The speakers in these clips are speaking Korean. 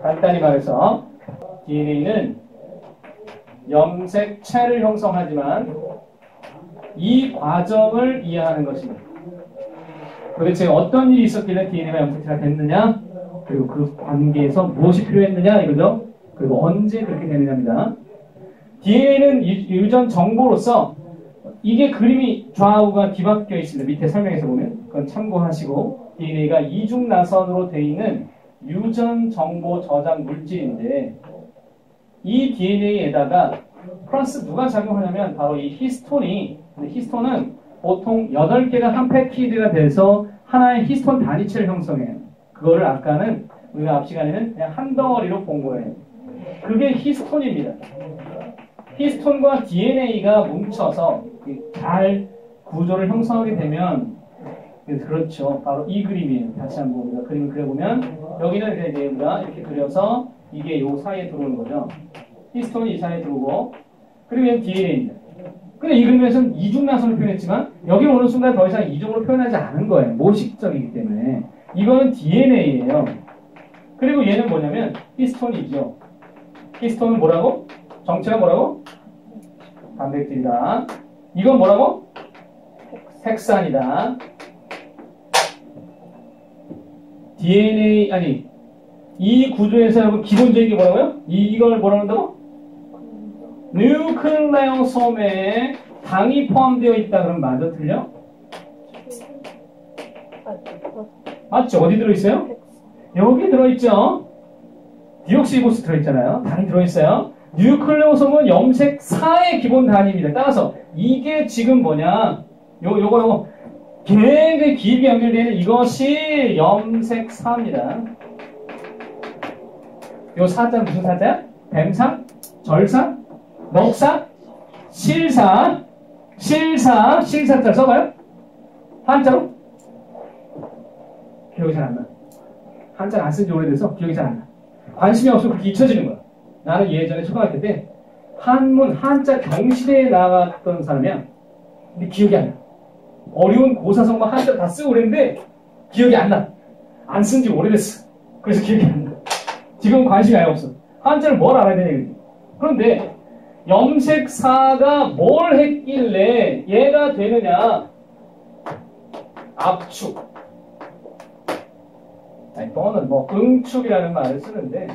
간단히 말해서 DNA는 염색체를 형성하지만 이 과정을 이해하는 것입니다. 도대체 어떤 일이 있었길래 DNA가 염색체가 됐느냐, 그리고 그 관계에서 무엇이 필요했느냐 이거죠. 그리고 언제 그렇게 되느냐입니다. DNA는 유전 정보로서 이게 그림이 좌우가 뒤바뀌어 있습니다. 밑에 설명에서 보면 그건 참고하시고, DNA가 이중나선으로 되어 있는 유전 정보 저장 물질인데, 이 DNA에다가 플러스 누가 작용하냐면 바로 이 히스톤이, 근데 히스톤은 보통 8개가 한 패키지가 돼서 하나의 히스톤 단위체를 형성해요. 그거를 아까는 우리가 앞 시간에는 그냥 한 덩어리로 본 거예요. 그게 히스톤입니다. 히스톤과 DNA가 뭉쳐서 잘 구조를 형성하게 되면, 그렇죠, 바로 이 그림이에요. 다시 한번 우리가 그림을 그려보면 여기는 이제 우리가 이렇게 그려서 이게 요 사이에 들어오는 거죠. 히스톤이 이 사이에 들어오고, 그리고 얘는 DNA입니다. 근데 이 그림에서는 이중나선을 표현했지만 여기 오는 순간 더 이상 이중으로 표현하지 않은 거예요. 모식적이기 때문에. 이거는 DNA예요. 그리고 얘는 뭐냐면 히스톤이죠. 히스톤은 뭐라고? 정체가 뭐라고? 단백질이다. 이건 뭐라고? 색산이다. DNA, 아니, 이 구조에서 여러분 기본적인 게 뭐라고요? 이걸 뭐라고 한다고? 뉴클레오솜에 당이 포함되어 있다. 그럼 맞아? 틀려? 맞죠? 어디 들어있어요? 여기 들어있죠? 디옥시리보스 들어있잖아요. 당이 들어있어요. 뉴클레오솜은 염색사의 기본 단위입니다. 따라서 이게 지금 뭐냐? 요거 굉장히 길게 연결되는 이것이 염색사입니다. 요 사자 무슨 사자야? 뱀사? 절사? 넉사? 실사? 실사자 써봐요? 한자로? 기억이 잘 안 나. 한자를 안 쓴 지 오래돼서 기억이 잘 안 나. 관심이 없으면 그렇게 잊혀지는 거야. 나는 예전에 초등학교 때 한문, 한자 경시대에 나갔던 사람이야. 근데 기억이 안 나. 어려운 고사성과 한자 다 쓰고 그랬는데 기억이 안 나. 안 쓴 지 오래됐어. 그래서 기억이 안 나. 지금 관심이 아예 없어. 한자를 뭘 알아야 되냐. 그런데 염색사가 뭘 했길래 얘가 되느냐. 압축. 아니, 또는 뭐 응축이라는 말을 쓰는데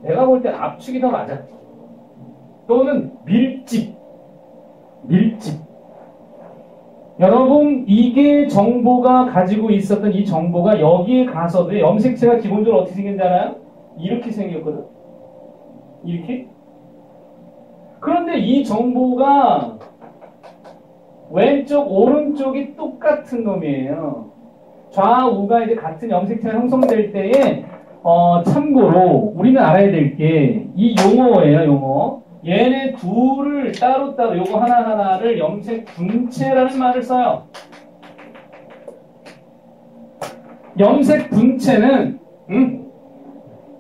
내가 볼 때 압축이 더 맞아. 또는 밀집. 여러분, 이게 정보가 가지고 있었던 이 정보가 여기에 가서도 염색체가 기본적으로 어떻게 생겼는지 알아요? 이렇게 생겼거든. 이렇게. 그런데 이 정보가 왼쪽, 오른쪽이 똑같은 놈이에요. 좌우가 이제 같은 염색체가 형성될 때에 참고로 우리는 알아야 될 게 이 용어예요, 용어. 얘네 둘을 따로따로 요거 하나하나를 염색 분체라는 말을 써요. 염색 분체는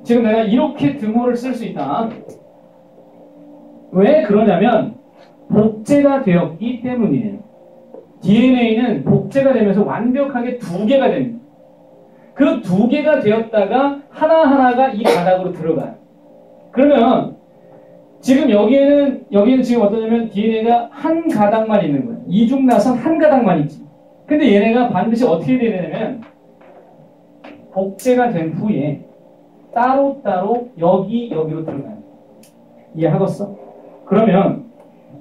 지금 내가 이렇게 등호를 쓸 수 있다. 왜 그러냐면 복제가 되었기 때문이에요. DNA는 복제가 되면서 완벽하게 2개가 됩니다. 그 2개가 되었다가 하나하나가 이 가닥으로 들어가요. 그러면 지금 여기에는 지금 어떠냐면 DNA가 한 가닥만 있는 거예요. 이중나선 한 가닥만 있지. 근데 얘네가 반드시 어떻게 돼야 되냐면 복제가 된 후에 따로따로 여기로 들어가요. 이해하겠어? 그러면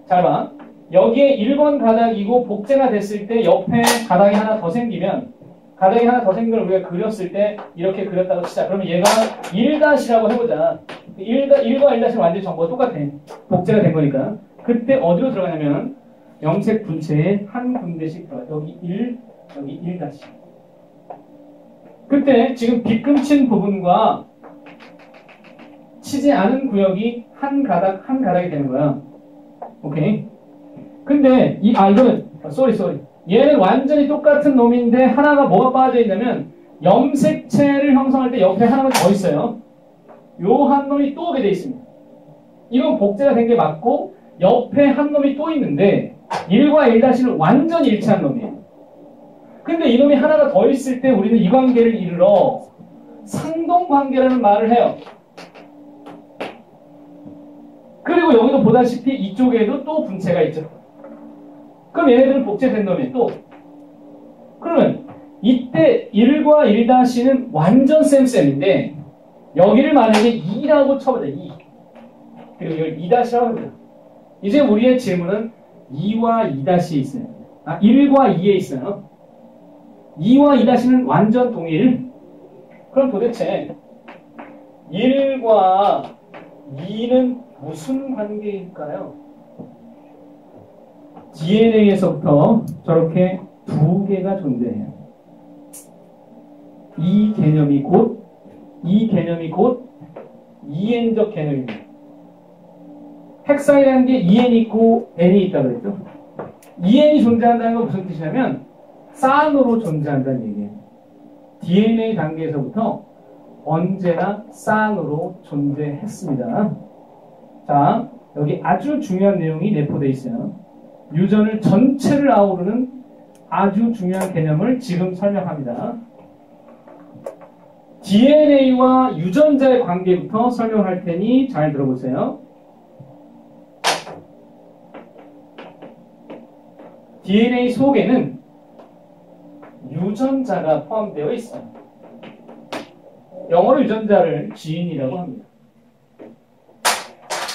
잘 봐. 여기에 1번 가닥이고 복제가 됐을 때 옆에 가닥이 하나 더 생기면, 가닥이 하나 더 생긴 걸 우리가 그렸을 때 이렇게 그렸다고 치자. 그러면 얘가 1-라고 해보자. 1과 1-는 완전히 정보가 똑같아. 복제가 된 거니까. 그때 어디로 들어가냐면 염색 분체에 한 군데씩 들어가. 여기 1, 여기 1-. 그때 지금 빗금친 부분과 치지 않은 구역이 한 가닥이 되는 거야. 오케이? 근데 이거는 쏘리. 얘는 완전히 똑같은 놈인데 하나가 뭐가 빠져 있냐면 염색체를 형성할 때 옆에 하나가 더 있어요. 요 한 놈이 또 오게 돼 있습니다. 이건 복제가 된 게 맞고 옆에 한 놈이 또 있는데 1과 1-는 완전히 일치한 놈이에요. 근데 이놈이 하나가 더 있을 때 우리는 이 관계를 이르러 상동관계라는 말을 해요. 그리고 여기도 보다시피 이쪽에도 또 분체가 있죠. 그럼 얘네들은 복제된 놈이 또. 그러면 이때 1과 1-는 완전 쌤쌤인데 여기를 만약에 2라고 쳐보자. 2. 그리고 이걸 2-라고 합니다. 이제 우리의 질문은 2와 2-에 있어요. 1과 2에 있어요. 2와 2-는 완전 동일. 그럼 도대체 1과 2는 무슨 관계일까요? DNA에서부터 저렇게 두 개가 존재해요. 이 개념이 곧 EN적 개념입니다. 핵상이라는 게 EN이 있고 N이 있다고 그랬죠. EN이 존재한다는 건 무슨 뜻이냐면 쌍으로 존재한다는 얘기예요. DNA 단계에서부터 언제나 쌍으로 존재했습니다. 자, 여기 아주 중요한 내용이 내포되어 있어요. 유전을 전체를 아우르는 아주 중요한 개념을 지금 설명합니다. DNA와 유전자의 관계부터 설명할 테니 잘 들어보세요. DNA 속에는 유전자가 포함되어 있어요. 영어로 유전자를 gene이라고 합니다.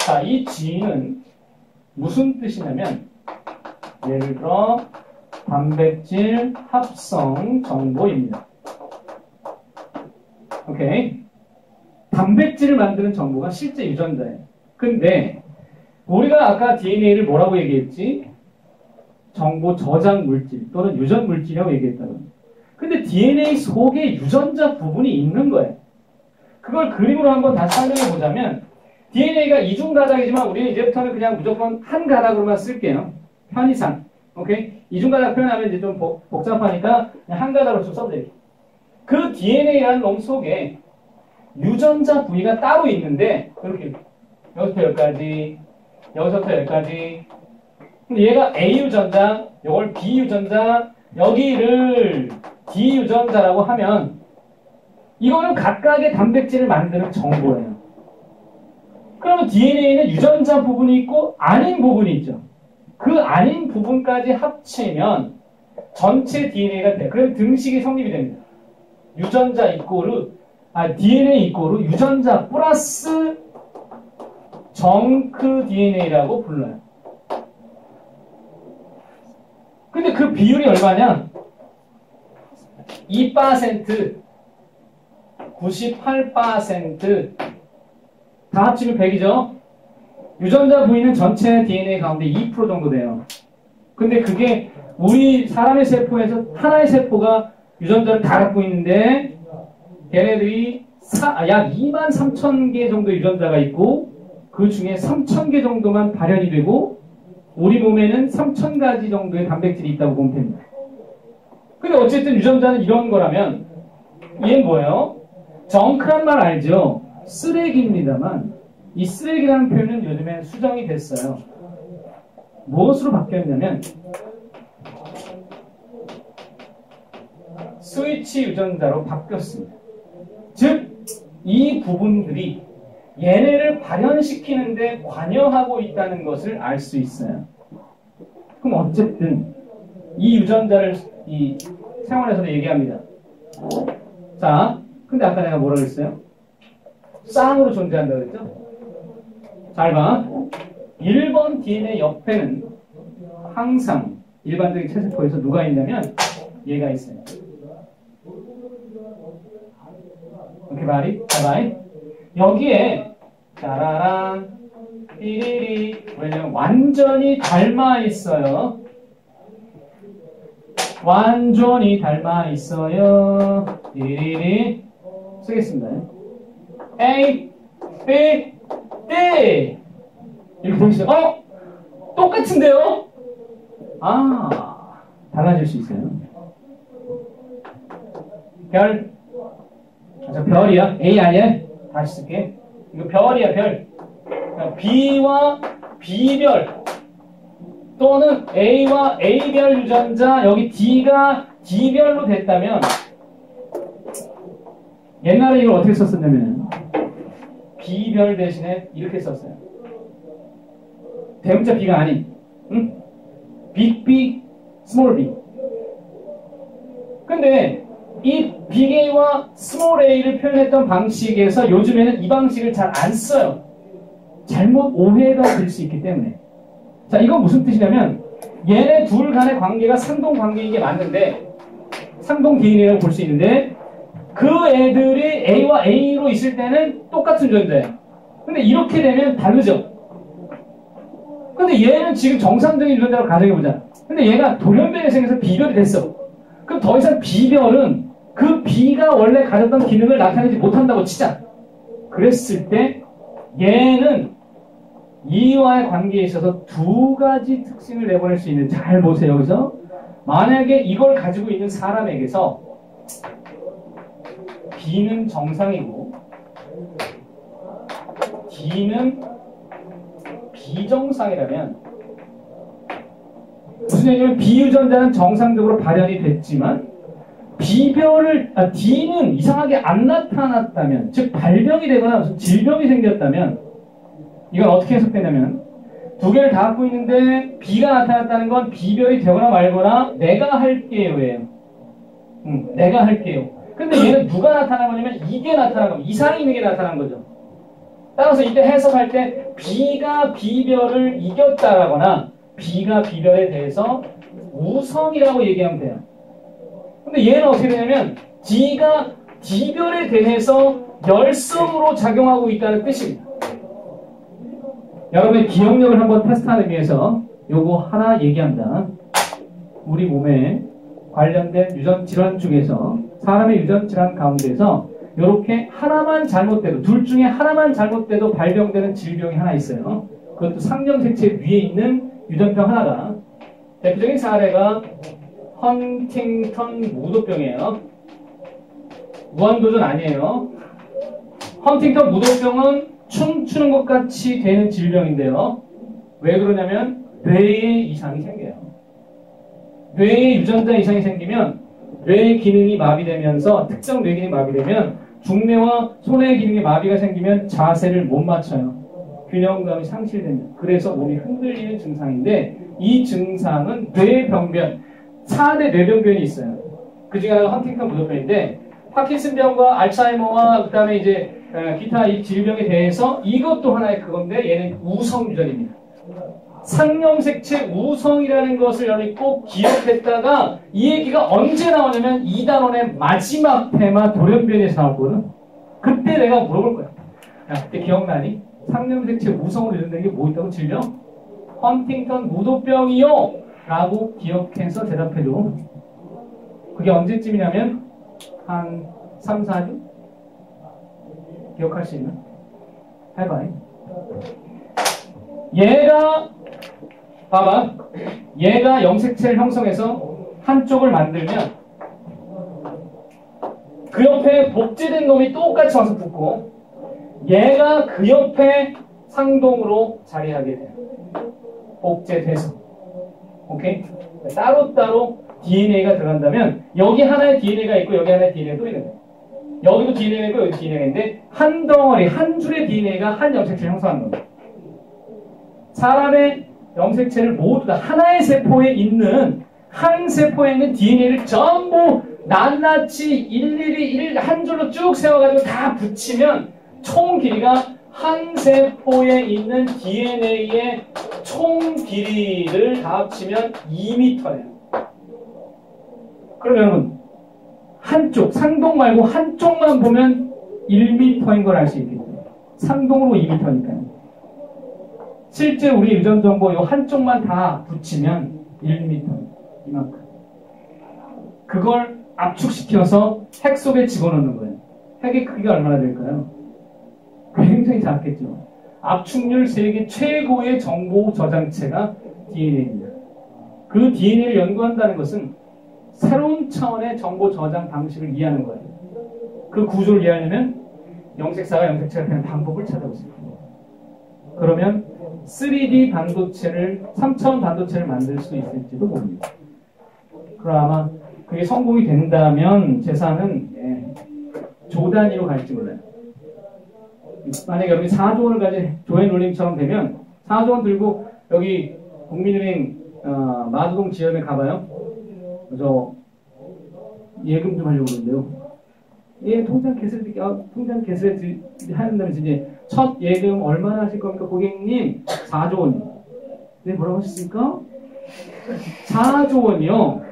자, 이 gene은 무슨 뜻이냐면 예를 들어 단백질 합성 정보입니다. 오케이. 단백질을 만드는 정보가 실제 유전자예요. 근데 우리가 아까 DNA를 뭐라고 얘기했지? 정보 저장 물질 또는 유전 물질이라고 얘기했다고. 근데 DNA 속에 유전자 부분이 있는 거예요. 그걸 그림으로 한번 다시 설명해 보자면 DNA가 이중 가닥이지만 우리는 이제부터는 그냥 무조건 한 가닥으로만 쓸게요. 편의상. 오케이? 이중 가닥 표현하면 이제 좀 복잡하니까 그냥 한 가닥으로 좀 써도 그 DNA라는 놈 속에 유전자 부위가 따로 있는데 이렇게 여기서부터 여기까지 여기서부터 여기까지 얘가 A 유전자, 이걸 B 유전자, 여기를 D 유전자라고 하면 이거는 각각의 단백질을 만드는 정보예요. 그러면 DNA는 유전자 부분이 있고 아닌 부분이 있죠. 그 아닌 부분까지 합치면 전체 DNA가 돼요. 그럼 등식이 성립이 됩니다. 유전자 이꼬르 DNA 이꼬르 유전자 플러스 정크 DNA라고 불러요. 근데 그 비율이 얼마냐? 2%, 98%, 다 합치면 100이죠? 유전자 부위는 전체 DNA 가운데 2% 정도 돼요. 근데 그게 우리 사람의 세포에서 하나의 세포가 유전자를 다 갖고 있는데 걔네들이 약 23,000개 정도 유전자가 있고 그 중에 3,000개 정도만 발현이 되고 우리 몸에는 3,000가지 정도의 단백질이 있다고 보면 됩니다. 근데 어쨌든 유전자는 이런 거라면 얘는 뭐예요? 정크란 말 알죠? 쓰레기입니다만 이 쓰레기라는 표현은 요즘에 수정이 됐어요. 무엇으로 바뀌었냐면 스위치 유전자로 바뀌었습니다. 즉, 이 부분들이 얘네를 발현시키는데 관여하고 있다는 것을 알 수 있어요. 그럼 어쨌든 이 유전자를 이 생활에서도 얘기합니다. 자, 근데 아까 내가 뭐라고 했어요? 쌍으로 존재한다고 했죠? 잘 봐. 1번 DNA 옆에는 항상 일반적인 체세포에서 누가 있냐면 얘가 있어요. 오케이, 말이? 잘 봐. 여기에 짜라란 띠리리 왜냐면 완전히 닮아 있어요. 완전히 닮아 있어요. 띠리리 쓰겠습니다. A, B, D 이렇게 보이시죠? 똑같은데요? 달라질 수 있어요. 별. 저 별이야. A 아니야? 다시 쓸게. 이거 별이야, 별. B와 B별 또는 A와 A별 유전자 여기 D가 D별로 됐다면 옛날에 이걸 어떻게 썼었냐면 B별 대신에 이렇게 썼어요. 대문자 B가 아닌 응? Big B, Small B. 근데 이 Big A와 Small A를 표현했던 방식에서 요즘에는 이 방식을 잘 안 써요. 잘못 오해가 될 수 있기 때문에. 자, 이건 무슨 뜻이냐면 얘네 둘 간의 관계가 상동 관계인 게 맞는데 상동 DNA라고 볼 수 있는데 그 애들이 A와 A로 있을 때는 똑같은 존재예요. 근데 이렇게 되면 다르죠. 근데 얘는 지금 정상적인 존재라고 가정해보자. 근데 얘가 돌연변이 생겨서 B별이 됐어. 그럼 더 이상 B별은 그 B가 원래 가졌던 기능을 나타내지 못한다고 치자. 그랬을 때 얘는 이와의 관계에 있어서 두 가지 특징을 내보낼 수 있는, 잘 보세요. 여기서 만약에 이걸 가지고 있는 사람에게서 B는 정상이고 D는 비정상이라면 무슨 얘기냐면 비유전자는 정상적으로 발현이 됐지만 D는 이상하게 안 나타났다면, 즉 발병이 되거나 무슨 질병이 생겼다면 이건 어떻게 해석되냐면 두 개를 다 갖고 있는데 B가 나타났다는 건 B별이 되거나 말거나 내가 할게요예요. 내가 할게요. 근데 얘는 누가 나타난 거냐면 이게 나타난 겁니다. 이상이 있는 게 나타난 거죠. 따라서 이때 해석할 때 B가 B별을 이겼다라거나 B가 B별에 대해서 우성이라고 얘기하면 돼요. 근데 얘는 어떻게 되냐면 D가 D별에 대해서 열성으로 작용하고 있다는 뜻입니다. 여러분의 기억력을 한번 테스트하기 위해서 요거 하나 얘기합니다. 우리 몸에 관련된 유전 질환 중에서 사람의 유전 질환 가운데서 이렇게 하나만 잘못돼도, 둘 중에 하나만 잘못돼도 발병되는 질병이 하나 있어요. 그것도 상념색체 위에 있는 유전병 하나가, 대표적인 사례가 헌팅턴 무도병이에요. 무한도전 아니에요. 헌팅턴 무도병은 춤추는 것 같이 되는 질병인데요. 왜 그러냐면 뇌에 이상이 생겨요. 뇌에 유전자 이상이 생기면 뇌의 기능이 마비되면서, 특정 뇌 기능이 마비되면 중뇌와 소뇌의 기능에 마비가 생기면 자세를 못 맞춰요. 균형감이 상실됩니다. 그래서 몸이 흔들리는 증상인데 이 증상은 뇌병변, 4대 뇌병변이 있어요. 그 중에 하나가 헌팅턴 무도병인데 파킨슨병과 알츠하이머와 그다음에 이제 기타 이 질병에 대해서 이것도 하나의 그건데 얘는 우성 유전입니다. 상념색체 우성이라는 것을 여러분이 꼭 기억했다가 이 얘기가 언제 나오냐면 이 단원의 마지막 테마 돌연변이에서 나오거든. 그때 내가 물어볼 거야. 야, 그때 기억나니? 상념색체 우성으로 유전되는 게 뭐 있다고 질병? 헌팅턴 무도병이요! 라고 기억해서 대답해줘. 그게 언제쯤이냐면 한 3, 4주? 기억할 수 있나? 해봐. 얘가 봐봐. 얘가 염색체를 형성해서 한쪽을 만들면 그 옆에 복제된 놈이 똑같이 와서 붙고 얘가 그 옆에 상동으로 자리하게 돼요. 복제돼서. 오케이? 따로따로 DNA가 들어간다면 여기 하나의 DNA가 있고 여기 하나의 DNA가 또 있는 거예요. 여기도 DNA가 있고 여기도 DNA가 있는데 한 덩어리, 한 줄의 DNA가 한 염색체를 형성하는 겁니다. 사람의 염색체를 모두 다 하나의 세포에 있는, 한 세포에 있는 DNA를 전부 낱낱이 일일이 한 줄로 쭉 세워가지고 다 붙이면 총 길이가 한 세포에 있는 DNA의 총 길이를 다 합치면 2m예요. 그럼 여러분 한쪽, 상동 말고 한쪽만 보면 1m인 걸 알 수 있겠죠. 상동으로 2m니까요. 실제 우리 유전 정보 이 한쪽만 다 붙이면 1m, 이만큼. 그걸 압축시켜서 핵 속에 집어넣는 거예요. 핵의 크기가 얼마나 될까요? 굉장히 작겠죠. 압축률 세계 최고의 정보 저장체가 DNA입니다. 그 DNA를 연구한다는 것은 새로운 차원의 정보 저장 방식을 이해하는 거예요. 그 구조를 이해하려면 염색사가 염색체가 되는 방법을 찾아보세요. 그러면 3D 반도체를, 3차원 반도체를 만들 수 있을지도 모릅니다. 그럼 아마 그게 성공이 된다면 재산은 조 단위로 갈지 몰라요. 만약에 여러분이 4조 원을 가진 조회 놀림처럼 되면 4조 원 들고 여기 국민은행 마두동 지점에 가봐요. 저 예금 좀 하려고 그러는데요. 예, 통장 개설에 하는다면 이제 첫 예금 얼마나 하실 겁니까? 고객님 4조 원. 네, 뭐라고 하셨습니까? 4조 원이요.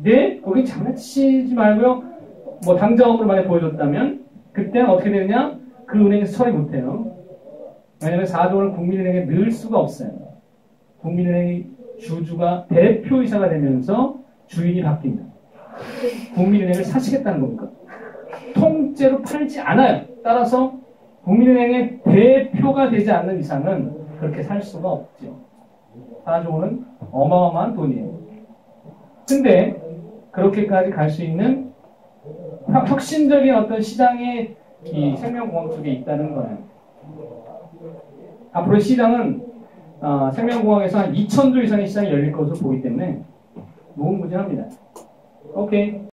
네, 고객님 장난치지 말고요. 뭐 당장으로 만약 보여줬다면 그때는 어떻게 되느냐? 그 은행에서 처리 못해요. 왜냐하면 4조 원을 국민은행에 넣을 수가 없어요. 국민은행의 주주가 대표이사가 되면서 주인이 바뀝니다. 국민은행을 사시겠다는 겁니까? 통째로 팔지 않아요. 따라서 국민은행의 대표가 되지 않는 이상은 그렇게 살 수가 없죠. 4조 원은 어마어마한 돈이에요. 근데 그렇게까지 갈 수 있는 혁신적인 어떤 시장의 이 생명공학 쪽에 있다는 거예요. 앞으로 시장은 생명공학에서 한 2,000조 이상의 시장이 열릴 것으로 보기 때문에 무궁무진합니다. 오케이.